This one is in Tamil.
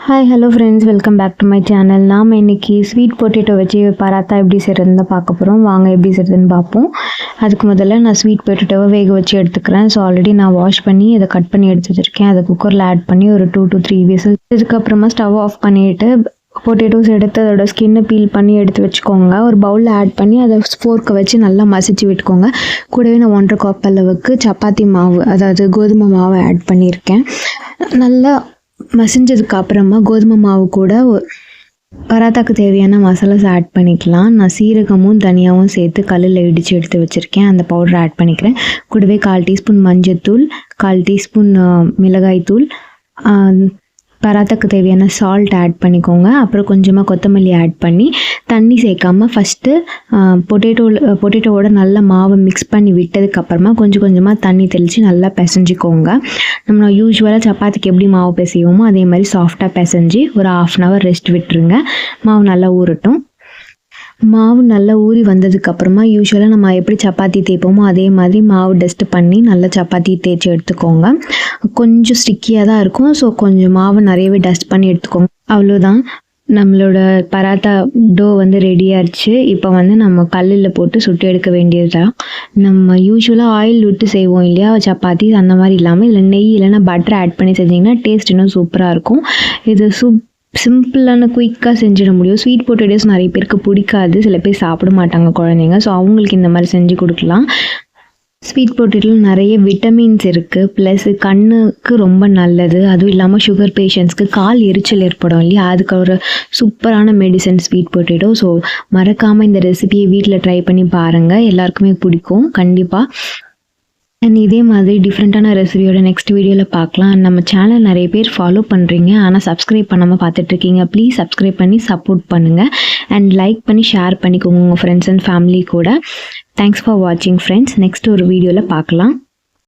Hi hello friends, welcome back to my channel. நாம் இன்றைக்கி ஸ்வீட் பொட்டேட்டோ வச்சு பராத்தா எப்படி செய்கிறதுன்னு பார்க்க போகிறோம். வாங்க எப்படி செய்கிறதுன்னு பார்ப்போம். அதுக்கு முதல்ல நான் ஸ்வீட் பொட்டேட்டோவை வேக வச்சு எடுத்துக்கிறேன். ஸோ ஆல்ரெடி நான் வாஷ் பண்ணி இதை கட் பண்ணி எடுத்து வச்சுருக்கேன். அதை குக்கரில் ஆட் பண்ணி ஒரு 2 to 3 விசில். இதுக்கப்புறமா ஸ்டவ் ஆஃப் பண்ணிவிட்டு பொட்டேட்டோஸ் எடுத்து அதோட ஸ்கின்னை பீல் பண்ணி எடுத்து வச்சுக்கோங்க. ஒரு பவுலில் ஆட் பண்ணி அதை ஃபோர்க்கை வச்சு நல்லா மசிச்சு விட்டுக்கோங்க. கூடவே நான் 1.5 கப் அளவுக்கு சப்பாத்தி மாவு, அதாவது கோதுமை மாவை ஆட் பண்ணியிருக்கேன். நல்லா மசிஞ்சதுக்கு அப்புறமா கோதுமை மாவு கூட பராத்தாக்கு தேவையான மசாலாஸ் ஆட் பண்ணிக்கலாம். நான் சீரகமும் தனியாகவும் சேர்த்து கல்லில் இடித்து எடுத்து வச்சுருக்கேன். அந்த பவுடரை ஆட் பண்ணிக்கிறேன். கூடவே 1/4 டீஸ்பூன் மஞ்சத்தூள், 1/4 டீஸ்பூன் மிளகாய்த்தூள், பராத்தாக்கு தேவையான சால்ட் ஆட் பண்ணிக்கோங்க. அப்புறம் கொஞ்சமாக கொத்தமல்லி ஆட் பண்ணி தண்ணி சேர்க்காமல் ஃபஸ்ட்டு பொட்டேட்டோவோட நல்லா மாவை மிக்ஸ் பண்ணி விட்டதுக்கப்புறமா கொஞ்சம் கொஞ்சமாக தண்ணி தெளித்து நல்லா பிசைஞ்சிக்கோங்க. நம்ம யூஸ்வலாக சப்பாத்திக்கு எப்படி மாவு பிசைவோமோ அதே மாதிரி சாஃப்டாக பிசைஞ்சு ஒரு 1/2 hour ரெஸ்ட் விட்டுருங்க. மாவு நல்லா ஊறட்டும். மாவு நல்லா ஊறி வந்ததுக்கப்புறமா யூஸ்வலாக நம்ம எப்படி சப்பாத்தி தேய்ப்போமோ அதே மாதிரி மாவு டஸ்ட் பண்ணி நல்லா சப்பாத்தி தேய்ச்சி எடுத்துக்கோங்க. கொஞ்சம் ஸ்டிக்கியாக தான் இருக்கும். ஸோ கொஞ்சம் மாவு நிறையவே டஸ்ட் பண்ணி எடுத்துக்கோங்க. அவ்வளோதான், நம்மளோட பராத்தா டோ ரெடி ஆயிடுச்சு. இப்போ நம்ம கல்லில் போட்டு சுட்டு எடுக்க வேண்டியது தான். நம்ம யூஸ்வலாக ஆயில் விட்டு செய்வோம் இல்லையா சப்பாத்தி, அந்த மாதிரி இல்லாமல் இல்லை நெய் இல்லைன்னா பட்டர் ஆட் பண்ணி செஞ்சிங்கன்னா டேஸ்ட் இன்னும் சூப்பராக இருக்கும். இது சிம்பிளான குயிக்காக செஞ்சிட முடியும். ஸ்வீட் பொட்டேட்டோஸ் நிறைய பேருக்கு பிடிக்காது, சில பேர் சாப்பிட மாட்டாங்க குழந்தைங்க. ஸோ அவங்களுக்கு இந்த மாதிரி செஞ்சு கொடுக்கலாம். ஸ்வீட் பொட்டேட்டோவில் நிறைய விட்டமின்ஸ் இருக்குது, ப்ளஸ் கண்ணுக்கு ரொம்ப நல்லது. அதுவும் இல்லாமல் சுகர் பேஷண்ட்ஸ்க்கு கால் எரிச்சல் ஏற்படும் இல்லையா, அதுக்கு ஒரு சூப்பரான மெடிசன் ஸ்வீட் பொட்டேட்டோ. ஸோ மறக்காமல் இந்த ரெசிபியை வீட்டில் ட்ரை பண்ணி பாருங்கள், எல்லாருக்குமே பிடிக்கும் கண்டிப்பாக. அண்ட் இதே மாதிரி டிஃப்ரெண்ட்டான ரெசிபியோட நெக்ஸ்ட் வீடியோவில் பார்க்கலாம். நம்ம சேனல் நிறைய பேர் ஃபாலோ பண்ணுறீங்க, ஆனால் சப்ஸ்கிரைப் பண்ணாமல் பார்த்துட்ருக்கீங்க. ப்ளீஸ் சப்ஸ்கிரைப் பண்ணி சப்போர்ட் பண்ணுங்கள் அண்ட் லைக் பண்ணி ஷேர் பண்ணிக்கோங்க உங்கள் ஃப்ரெண்ட்ஸ் அண்ட் ஃபேமிலி கூட. தேங்க்ஸ் ஃபார் வாட்சிங் ஃப்ரெண்ட்ஸ். நெக்ஸ்ட் ஒரு வீடியோவில் பார்க்கலாம்.